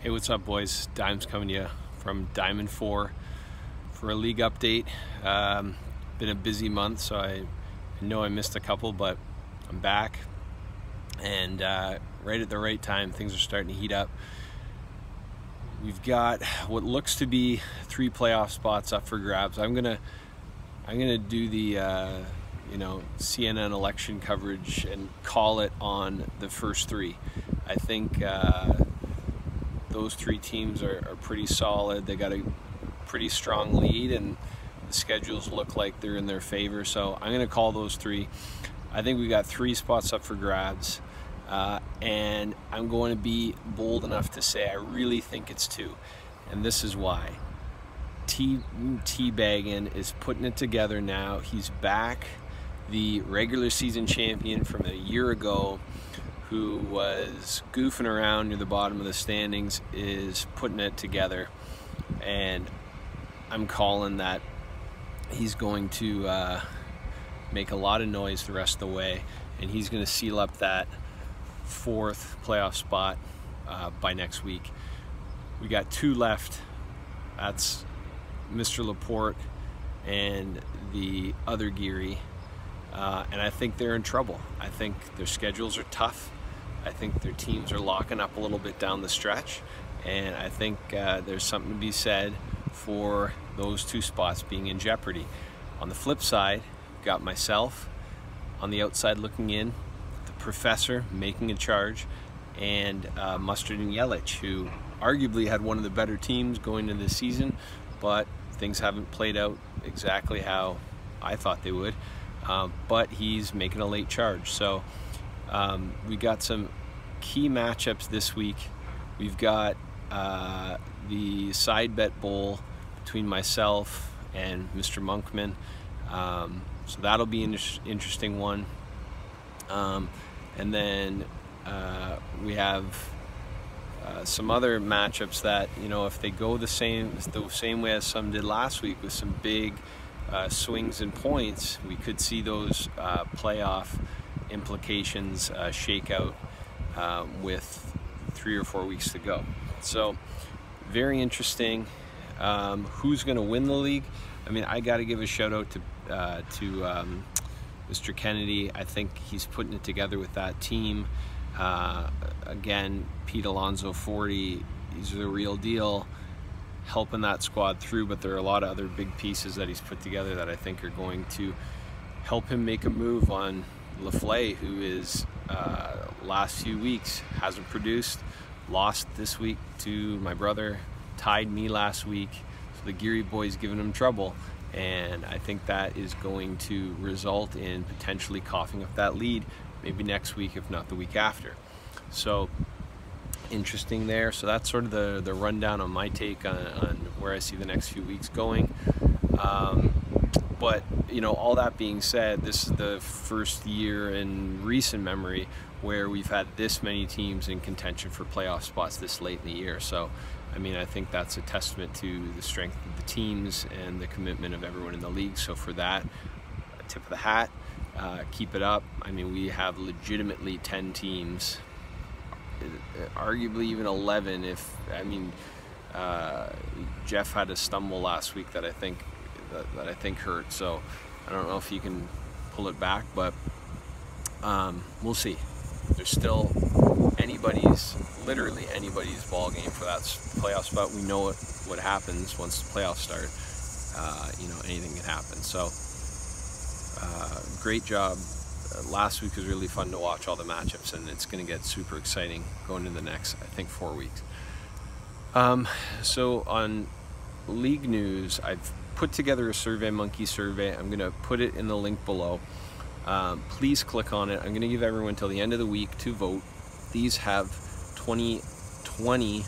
Hey, what's up, boys? Dimes coming to you from Diamond 4 for a league update. Been a busy month, so I know I missed a couple, but I'm back, and right at the right time, things are starting to heat up. We've got what looks to be 3 playoff spots up for grabs. I'm gonna do the CNN election coverage and call it on the first 3. I think those 3 teams are pretty solid. They got a pretty strong lead, and the schedules look like they're in their favor. So I'm going to call those 3. I think we got 3 spots up for grabs, and I'm going to be bold enough to say I really think it's 2, and this is why. Teabaggin is putting it together now. He's back. The regular season champion from a year ago, who was goofing around near the bottom of the standings, is putting it together, and I'm calling that he's going to make a lot of noise the rest of the way, and he's going to seal up that 4th playoff spot by next week. We got 2 left. That's Mr. Laporte and the other Geary, and I think they're in trouble. I think their schedules are tough. I think their teams are locking up a little bit down the stretch, and I think there's something to be said for those 2 spots being in jeopardy. On the flip side, you've got myself on the outside looking in, the professor making a charge, and Mustard and Yelich, who arguably had one of the better teams going into the season, but things haven't played out exactly how I thought they would. But he's making a late charge. So we got some key matchups this week. We've got the side bet bowl between myself and Mr. Monkman, so that'll be an interesting one. And then we have some other matchups that, if they go the same way as some did last week, with some big swings and points, we could see those playoff implications shake out with 3 or 4 weeks to go. So very interesting. Who's going to win the league? I mean, I got to give a shout out to Mr. Kennedy. I think he's putting it together with that team. Again, Pete Alonso 40, he's the real deal, helping that squad through, but there are a lot of other big pieces that he's put together that I think are going to help him make a move on LaFleur, who is last few weeks hasn't produced, lost this week to my brother, tied me last week, so the Geary boys giving him trouble, and I think that is going to result in potentially coughing up that lead maybe next week, if not the week after. So interesting there. So that's sort of the rundown on my take on where I see the next few weeks going. But all that being said, this is the first year in recent memory where we've had this many teams in contention for playoff spots this late in the year. So I mean, I think that's a testament to the strength of the teams and the commitment of everyone in the league. So for that, a tip of the hat. Keep it up. I mean, we have legitimately 10 teams, arguably even 11 if, Jeff had a stumble last week that I think hurt, so I don't know if he can pull it back, but we'll see. There's still literally anybody's ball game for that playoff spot. We know what happens once the playoffs start. Anything can happen. So great job. Last week was really fun to watch all the matchups, and it's going to get super exciting going into the next, I think, 4 weeks. So on league news, I've put together a SurveyMonkey survey. I'm going to put it in the link below. Please click on it. I'm going to give everyone till the end of the week to vote. These have 2020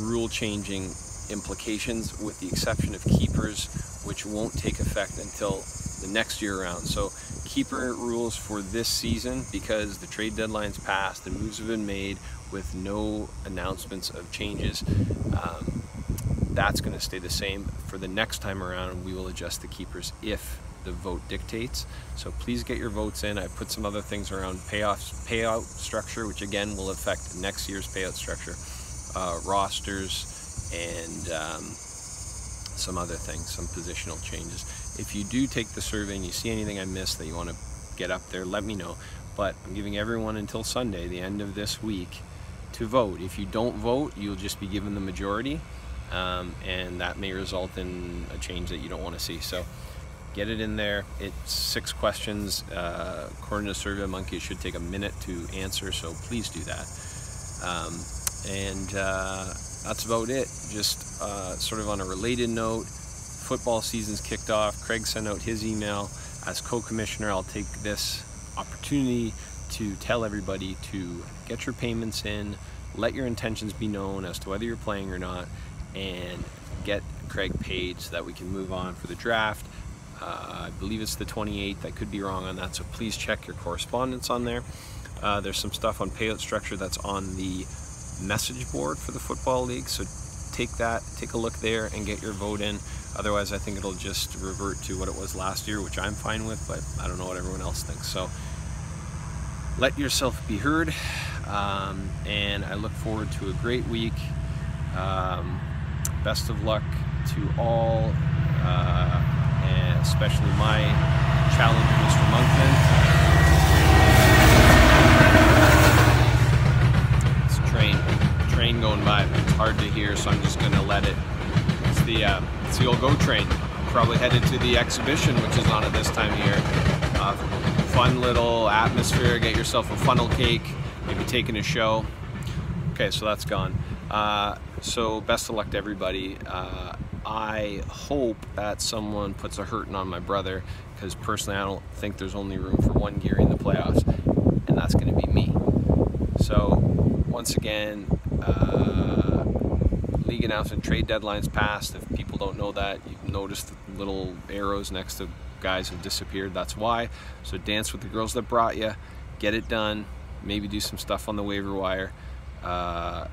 rule-changing implications, with the exception of keepers, which won't take effect until the next year around. So keeper rules for this season, because the trade deadline's passed, the moves have been made with no announcements of changes, that's going to stay the same. For the next time around, we will adjust the keepers if the vote dictates. So please get your votes in. I put some other things around payout structure, which again will affect next year's payout structure. rosters, and some other things, some positional changes. If you do take the survey and you see anything I missed that you want to get up there, let me know. But I'm giving everyone until Sunday, the end of this week, to vote. If you don't vote, you'll just be given the majority, and that may result in a change that you don't want to see. So get it in there. It's 6 questions. According to SurveyMonkey, it should take a minute to answer, so please do that. That's about it. Just sort of on a related note, football season's kicked off. Craig sent out his email. As co-commissioner, I'll take this opportunity to tell everybody to get your payments in, let your intentions be known as to whether you're playing or not, and get Craig paid so that we can move on for the draft. I believe it's the 28th. I could be wrong on that, so please check your correspondence on there. There's some stuff on payout structure that's on the message board for the Football League, so take a look there and get your vote in. Otherwise, I think it'll just revert to what it was last year, which I'm fine with, but I don't know what everyone else thinks. So let yourself be heard, and I look forward to a great week. Best of luck to all, and especially my challenger, Mr. Monkman. Train going by. It's hard to hear, so I'm just going to let it. It's the old GO train. Probably headed to the exhibition, which is on at this time of year. Fun little atmosphere. Get yourself a funnel cake. Maybe taking a show. Okay, so that's gone. So best of luck to everybody. I hope that someone puts a hurting on my brother, because personally I don't think there's only room for one Geary in the playoffs, and that's going to be me. So once again, league announcement, trade deadline's passed. If people don't know that, you've noticed the little arrows next to guys have disappeared. That's why. So dance with the girls that brought you, get it done, maybe do some stuff on the waiver wire. I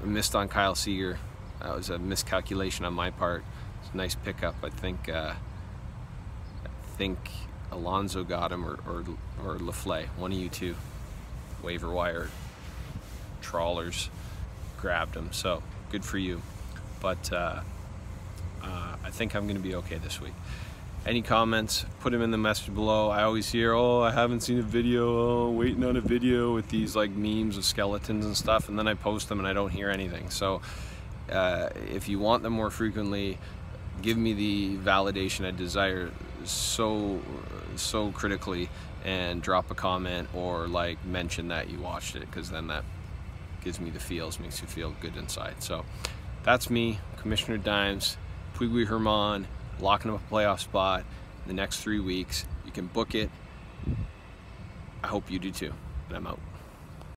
missed on Kyle Seager. That was a miscalculation on my part. It's a nice pickup. I think Alonso got him, or LaFleur, one of you two. Waiver wire trawlers grabbed him, so good for you. But I think I'm going to be okay this week. Any comments, put them in the message below. I always hear, oh, I haven't seen a video, waiting on a video with these like memes of skeletons and stuff, and then I post them and I don't hear anything. So if you want them more frequently, give me the validation I desire so critically, and drop a comment or like mention that you watched it, because then that gives me the feels, makes you feel good inside. So that's me, Commissioner Dimes, Puigui Herman, locking up a playoff spot in the next 3 weeks. You can book it. I hope you do too, and I'm out.